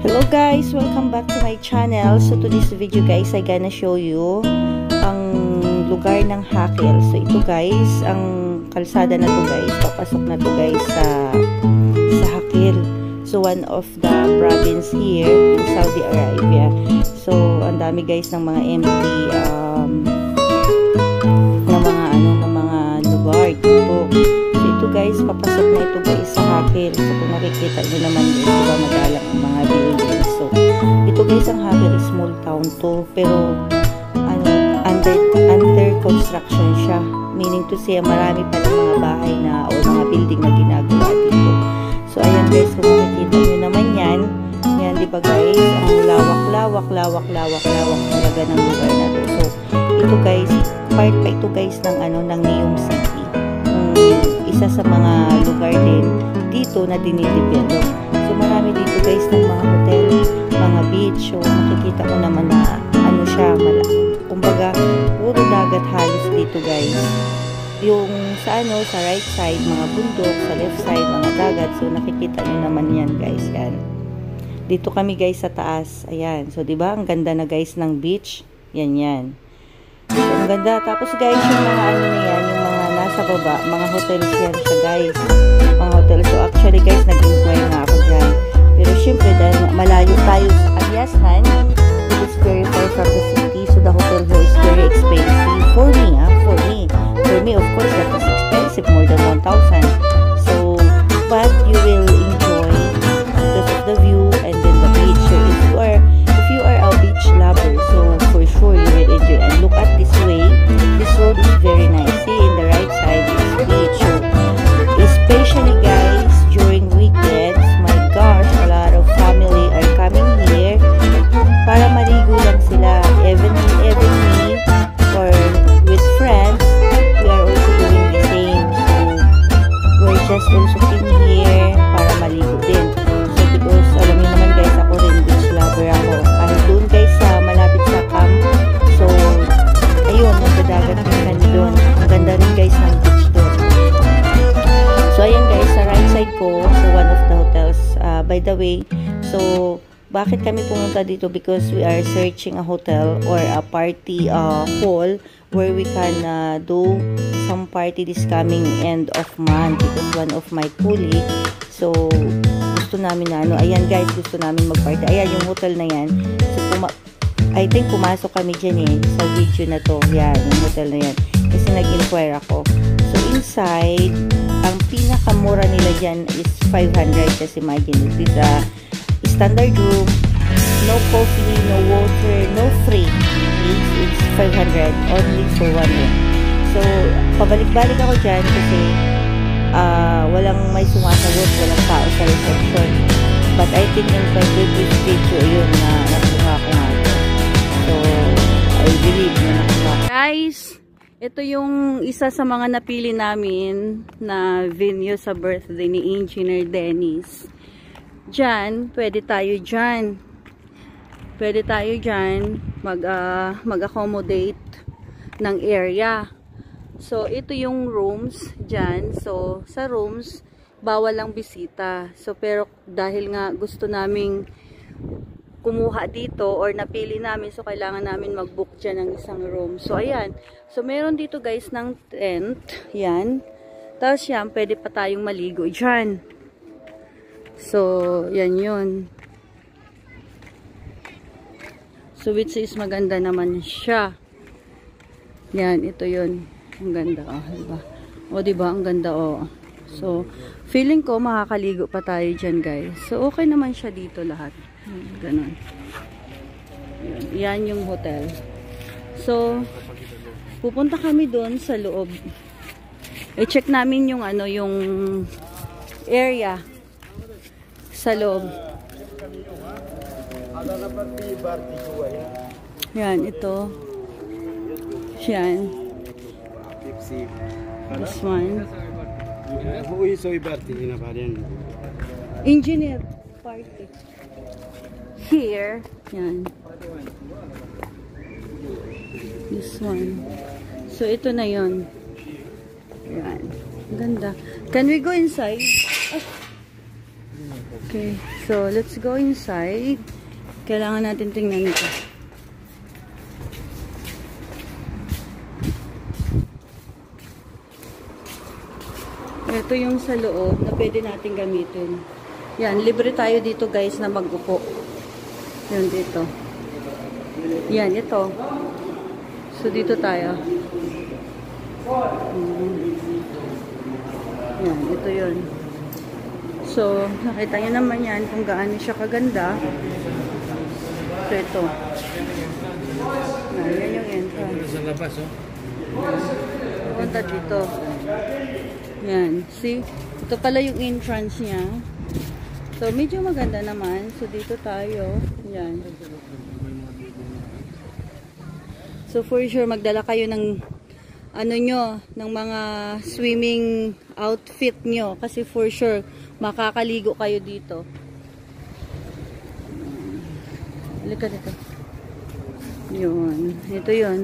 Hello guys, welcome back to my channel. So to this video guys, I gonna show you ang lugar ng Hakel. So ito guys, ang kalsada na to guys, papasok na to guys sa Hakel. So one of the province here in Saudi Arabia. So ang dami guys ng mga empty ng mga lugar dito. So ito guys, papasok na ito guys sa Hakel. So kung nakikita nyo naman guys, diba madalang ang mga buildings. So ito guys, ang Hakel is small town to, pero under construction siya. Meaning to say, marami pa ng mga bahay na o mga building na ginagawa dito. So ayan guys, kung makikita nyo naman yan, diba guys, ang lawak talaga ng lugar na to. So ito guys, part pa ito guys ng Neom City. Isa sa mga lugar din dito na dinidevelop. So marami dito guys ng mga hotel, mga beach. So makikita mo naman na siya, kumbaga puro dagat halos dito guys. Yung sa right side mga bundok, sa left side mga dagat. So nakikita nyo naman yan guys, yan. Dito kami guys sa taas. Ayan. So 'di ba ang ganda na guys ng beach. Yan. So ang ganda. Tapos guys, yung mga na yan, yung mga nasa baba, mga hotels yan siya guys. Mga hotels. So actually guys, nag-inquire nga ako dyan. Pero syempre dahil malayo tayo sa Alyashan, it is very far from the city. So the hotel here is very expensive. For me of course that is expensive, more than 1,000. So but you will enjoy because of the view and then the beach. So if you are a beach lover, so for sure you will enjoy. And look at this way, this road is very nice. See, in the right side is beach. So especially guys during weekends, my gosh, a lot of family are coming here para maligo lang sila. Even me or with friends, we are also doing the same. So we're just also in here para maligo din. So because alam niyo naman guys, ako rin beach lover ako. Kahit doon guys sa malapit sa camp. So ayun, nagdadagat din kami doon. Ang ganda rin guys ng beach doon. So ayan guys, sa right side ko, so one of the hotels. By the way, so bakit kami pumunta dito? Because we are searching a hotel or a party hall where we can do some party this coming end of month. Because one of my colleague, so gusto namin na ayan guys, gusto namin mag-party. Ayan yung hotel na yan. So I think pumasok kami dyan sa video na to. Yan, yung hotel na yan. Kasi nag-inquire ako. So inside, ang pinakamura nila dyan is 500. Kasi imagine, it is a standard room, no coffee, no water, no free. It's 500 only for 1 week. So pabalik-balik ako dyan kasi walang may sumasagot, walang tao sa reception. But I think in my previous video yun na nakuha ko nga. So I believe na nakuha. Guys, ito yung isa sa mga napili namin na venue sa birthday ni Engineer Dennis. Diyan, pwede tayo dyan mag-accommodate ng area. So ito yung rooms dyan. So sa rooms bawal lang bisita. So pero dahil nga gusto naming kumuha dito or napili namin, so kailangan namin mag-book dyan ng isang room. So ayan, so meron dito guys ng tent yan. Tapos yan, pwede pa tayong maligo dyan. So, yan yun. So, which is maganda naman siya. Yan, ito yun. Ang ganda, diba? Diba? Ang ganda, So, feeling ko makakaligo pa tayo dyan, guys. So, okay naman siya dito lahat. Ganon. Yan yung hotel. So, pupunta kami doon sa loob. I-check namin yung yung area sa loob. Yan, ito. Yan. This one. Engineer party. Here. Yan. This one. So, ito na yon. Yan. Ganda. Can we go inside? Okay, so let's go inside. Kailangan natin tingnan ito. Ito yung sa loob na pwede natin gamitin. Yan, libre tayo dito guys na mag-upo. Yan dito. Yan, ito. So dito tayo. Yan, ito yun. So, nakita nyo naman yan kung gaano siya kaganda. So, ito. Yan yung entrance. Sa labas, oh. Punta dito. Yan. See? Ito pala yung entrance niya. So, medyo maganda naman. So, dito tayo. Yan. So, for sure, magdala kayo ng ano nyo, ng mga swimming outfit nyo. Kasi for sure, makakaligo kayo dito. Halika dito. Yun. Ito yun.